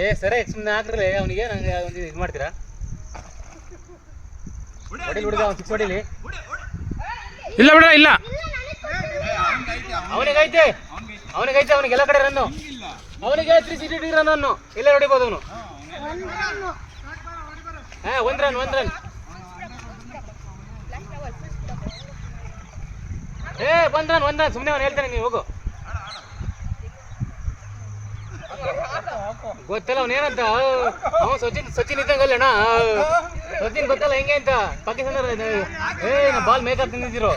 ಏ ಸರಿ ಸುಮ್ಮನೆ ಹಾಕ್ರಲ್ಲ ಅವನಿಗೆ ನಂಗೆ ಒಂದು ಇದು ಮಾಡ್ತೀರಾ ಹೊಡಿಲಿ ಹುಡುಗ ಅವ್ನು 6 ಹೊಡಿಲಿ ಇಲ್ಲ ಬಿಡ ಇಲ್ಲ ಅವನಿಗೈತೆ ಅವನಿಗೆಲ್ಲ ಕಡೆ ರನ್ನು ಅವನಿಗೆ 360 ರನ್ ಅನ್ನು ಎಲ್ಲ ಹೊಡಿಬೋದು ಅವನು ಹಾ ಒಂದ್ ರನ್ ಏ ಒಂದ್ ರನ್ ಸುಮ್ಮನೆ ಅವನು ಹೇಳ್ತಾನೆ ನೀವು ಹೋಗು ಗೊತ್ತಲ್ಲ ಅವನೇನಂತ ಅವನು ಸಚಿನ್ ಇದ್ದಂಗಲ್ಲಣ್ಣ ಸಚಿನ್ ಗೊತ್ತಲ್ಲ ಹೆಂಗೆ ಅಂತ ಪಾಕಿಸ್ತಾನ ಬಾಲ್ ಮೇಕಪ್ ತಿಂದಿದ್ರು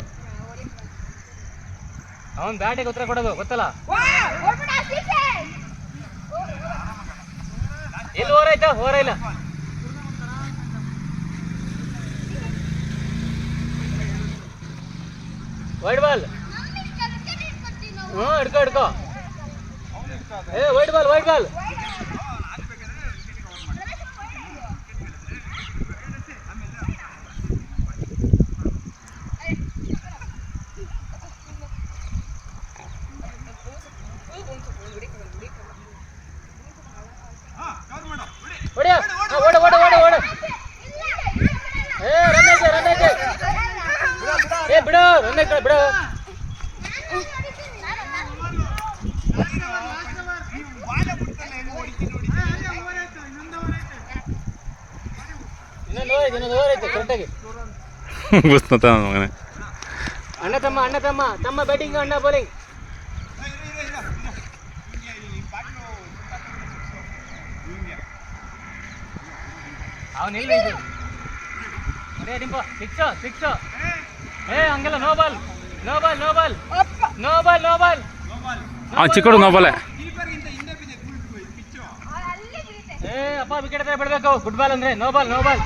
ಅವನ್ ಬ್ಯಾಟಿಗೆ ಉತ್ತರ ಕೊಡೋದು ಗೊತ್ತಲ್ಲ ಎಲ್ಲಿ ಹೋರ ಇಲ್ಲ ವೈಡ್ ಬಾಲ್ ಹಿಡ್ಕೋ ಏ ವೈಡ್ ಬಾಲ್ ಓಡ ಏ ರನ್ ಐತೆ ಏ ಬಿಡು ರನ್ ಐತೆ ಬಿಡು ಇನ್ನೊಂದು ಓವರ್ ಐತೆ ಕರೆಕ್ಟಾಗಿ ಅಣ್ಣ ತಮ್ಮ ಬ್ಯಾಟಿಂಗ್ ಅಣ್ಣ ಬೌಲಿಂಗ್ ಅವನು ಇಲ್ಲ ಡಿಂಪು ಸಿಕ್ಸ್ ಏ ಹಂಗೆಲ್ಲ ನೋ ಬಾಲ್ ಚಿಕ್ಕಡು ನೋಬಾಲೆ ಏ ಅಪ್ಪ ವಿಕೆಟ್ ಹತ್ರ ಬಿಡಬೇಕು ಫುಟ್ಬಾಲ್ ಅಂದ್ರೆ ನೋ ಬಾಲ್